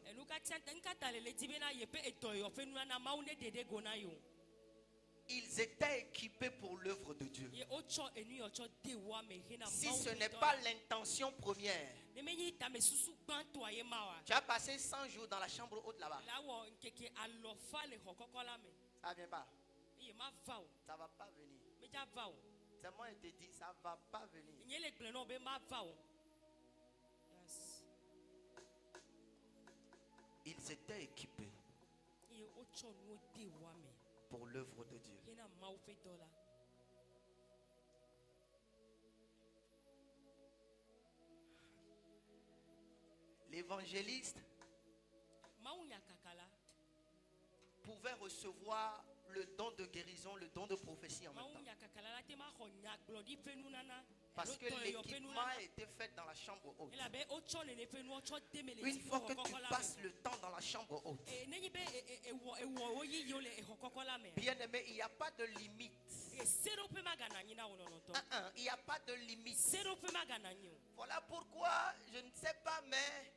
Ils étaient équipés pour l'œuvre de Dieu. Si ce n'est pas l'intention première, tu as passé 100 jours dans la chambre haute là-bas. Ça ne vient pas. Ça ne va pas venir. C'est moi qui te dis, ça ne va pas venir. Ils étaient équipés pour l'œuvre de Dieu. L'évangéliste pouvait recevoir le don de guérison, le don de prophétie en même temps. Parce que l'équipement était fait dans la chambre haute. Une fois que tu passes le temps dans la chambre haute, bien aimé, il n'y a pas de limite. Il n'y a pas de limite. Voilà pourquoi, je ne sais pas, mais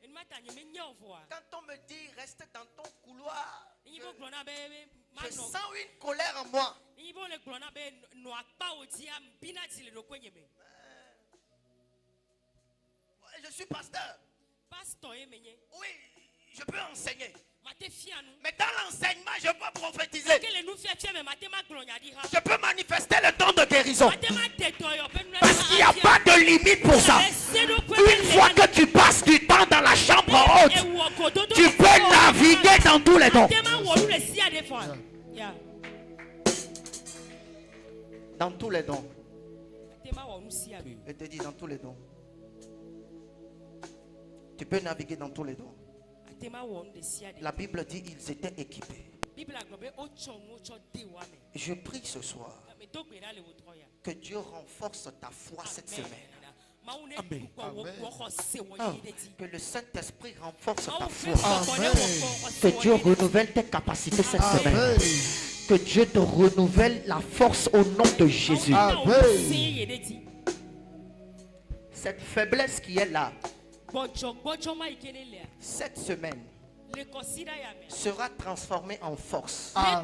quand on me dit reste dans ton couloir, je sens une colère en moi. Je suis pasteur. Oui, je peux enseigner. Mais dans l'enseignement, je peux prophétiser. Je peux manifester le don de guérison. Parce qu'il n'y a pas de limite pour ça. Une fois que tu passes du temps dans la chambre haute, tu peux naviguer dans tous les dons. Dans tous les dons. Je te dis dans tous les dons. Tu peux naviguer dans tous les dons. La Bible dit ils étaient équipés. Je prie ce soir que Dieu renforce ta foi cette semaine. Amen. Que le Saint-Esprit renforce ta foi. Amen. Que Dieu renouvelle tes capacités cette semaine. Amen. Que Dieu te renouvelle la force au nom de Jésus. Amen. Cette faiblesse qui est là, cette semaine, sera transformée en force. Amen.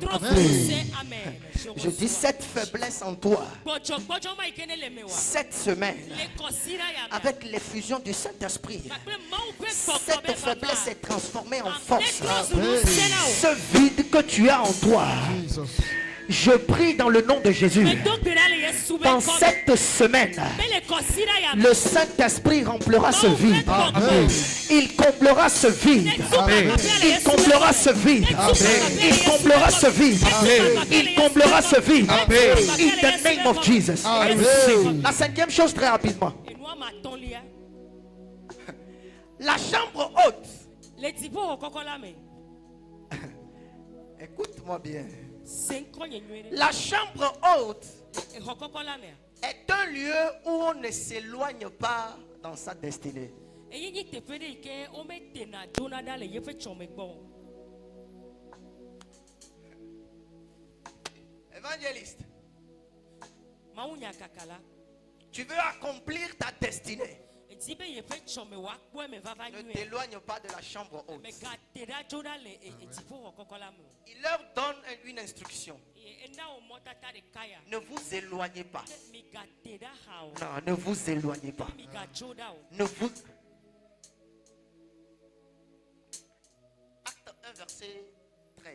Je dis cette faiblesse en toi, cette semaine, avec l'effusion du Saint-Esprit, cette faiblesse est transformée en force. Amen. Ce vide que tu as en toi, Jesus. Je prie dans le nom de Jésus. Dans cette semaine, le Saint-Esprit remplira ce vide. Il comblera ce vide. Il comblera ce vide. Il comblera ce vide. Il comblera ce vide. In the name of Jesus. La cinquième chose, très rapidement. La chambre haute. Écoute-moi bien. La chambre haute est un lieu où on ne s'éloigne pas dans sa destinée. Évangéliste, tu veux accomplir ta destinée. Ne t'éloigne pas de la chambre haute. Il leur donne une instruction. Ne vous éloignez pas. Non, ne vous éloignez pas. Ne vous... Acte 1, verset 13.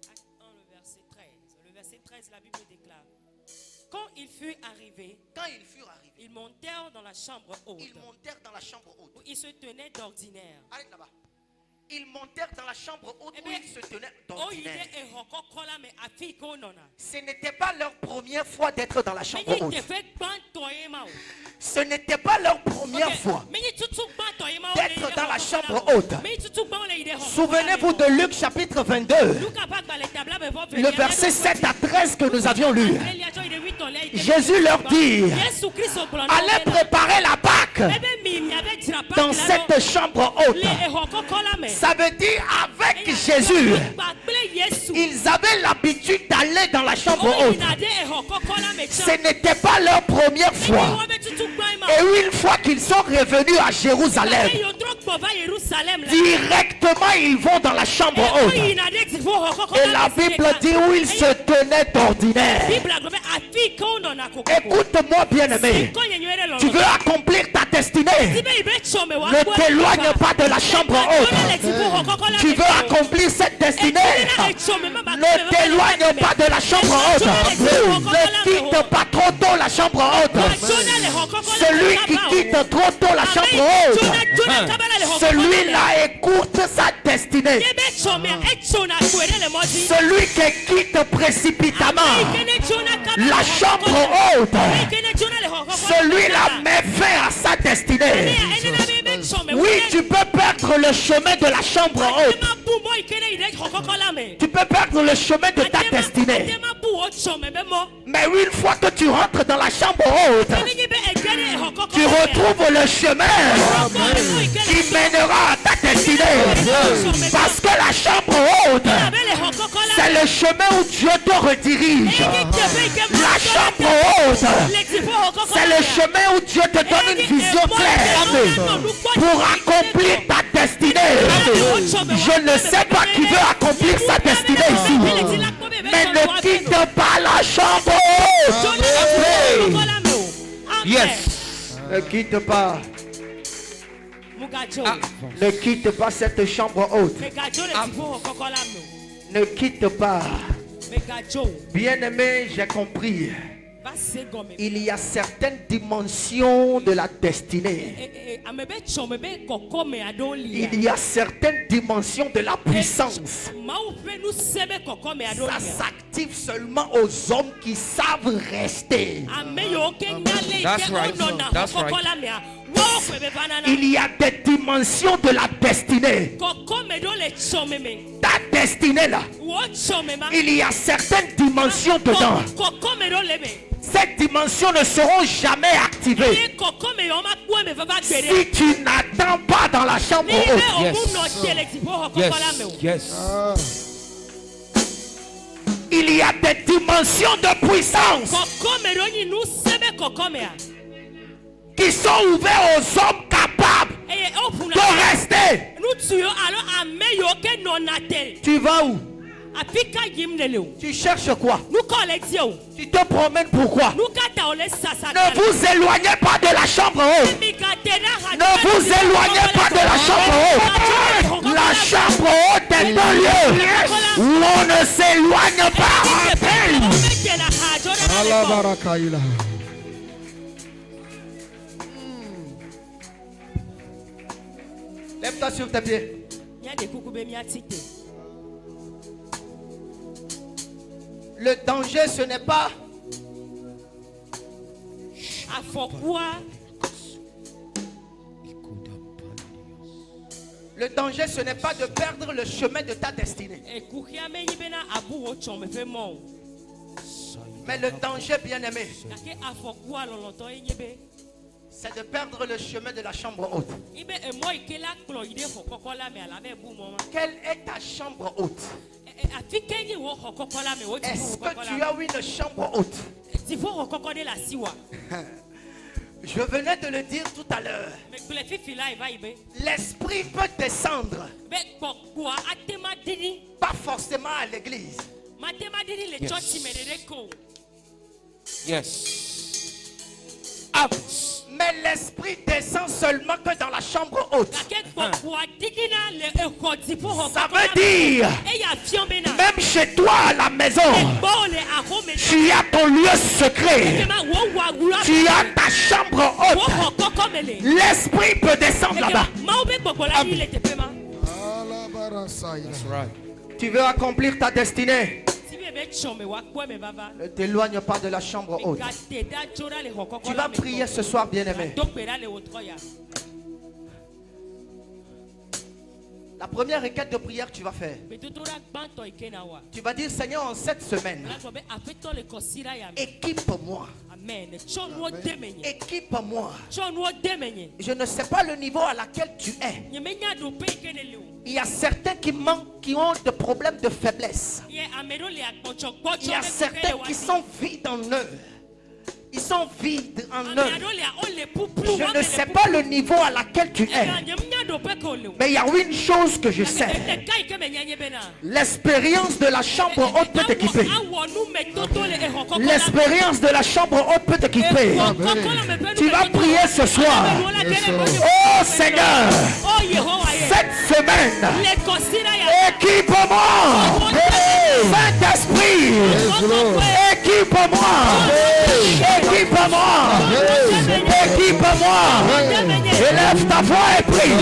Acte 1, le verset 13. Le verset 13, la Bible déclare: quand ils furent arrivés, ils montèrent dans la chambre haute. Où ils se tenaient d'ordinaire. Arrête là-bas. Ils montèrent dans la chambre haute où ils se tenaient d'ordinaire. Ce n'était pas leur première fois d'être dans la chambre haute. Ce n'était pas leur première fois d'être dans la chambre haute. Souvenez-vous de Luc chapitre 22, le verset 7 à 13 que nous avions lu. Jésus leur dit: allez préparer la Pâque dans cette chambre haute. Ça veut dire, avec Jésus, ils avaient l'habitude d'aller dans la chambre haute. Ce n'était pas leur première fois. Et une fois qu'ils sont revenus à Jérusalem, directement ils vont dans la chambre haute. Et la Bible dit où ils se tenaient d'ordinaire. Écoute-moi, bien-aimé. Tu veux accomplir ta destinée, ne t'éloigne pas de la chambre haute. Tu veux accomplir cette destinée, ne t'éloigne pas de la chambre haute. Ne quitte pas trop tôt la chambre haute. Celui qui quitte trop tôt la chambre haute, celui-là écoute sa destinée. Celui qui quitte précipitamment la chambre haute, celui-là met fin à sa destinée. Oui, tu peux perdre le chemin de la chambre haute. Tu peux perdre le chemin de ta destinée. Mais une fois que tu rentres dans la chambre haute, tu retrouves le chemin qui mènera à ta destinée. Parce que la chambre haute, c'est le chemin où Dieu te redirige. La chambre haute, c'est le chemin où Dieu te donne une vision claire pour accomplir ta destinée. Je ne sais pas qui veut accomplir sa destinée ici, mais ne quitte pas la chambre haute. Yes. Ne quitte pas. Ne quitte pas cette chambre haute. Ne quitte pas. Bien-aimé, j'ai compris. Il y a certaines dimensions de la destinée. Il y a certaines dimensions de la puissance. Ça s'active seulement aux hommes qui savent rester. That's right. That's right. Il y a des dimensions de la destinée. Ta destinée là, il y a certaines dimensions dedans. Ces dimensions ne seront jamais activées si tu n'attends pas dans la chambre haute. Yes. Il y a des dimensions de puissance qui sont ouvertes aux hommes capables de rester. Tu vas où? Tu cherches quoi? Tu te promènes pourquoi? Ne vous éloignez pas de la chambre haute. Ne vous éloignez pas de la chambre haute. La chambre haute est un lieu où on On ne s'éloigne pas en peine. Lève-toi sur tes pieds. Le danger, ce n'est pas le danger, ce n'est pas de perdre le chemin de ta destinée. Mais le danger, bien-aimé, c'est de perdre le chemin de la chambre haute. Quelle est ta chambre haute? Est-ce que tu as une chambre haute? Je venais de le dire tout à l'heure. L'esprit peut descendre. Pas forcément à l'église. Yes. Mais l'esprit descend seulement que dans la chambre haute. Ça veut dire, même chez toi à la maison, tu as ton lieu secret. Tu as ta chambre haute. L'esprit peut descendre là-bas. That's right. Tu veux accomplir ta destinée. Ne t'éloigne pas de la chambre haute. Tu vas prier ce soir, bien-aimé. La première requête de prière que tu vas faire, tu vas dire, Seigneur, en cette semaine, équipe-moi. Équipe-moi. Je ne sais pas le niveau à laquelle tu es. Il y a certains qui manquent, qui ont des problèmes de faiblesse. Il y a certains qui sont vides en eux. Ils sont vides en eux. Je ne sais pas le niveau à laquelle tu es. Mais il y a une chose que je sais. L'expérience de la chambre haute peut t'équiper. L'expérience de la chambre haute peut t'équiper. Tu vas prier ce soir. Oh Seigneur, cette semaine, équipe-moi. Saint-Esprit, équipe-moi. Équipe-moi. Équipe-moi. Élève ta voix et prie.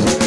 Gloire.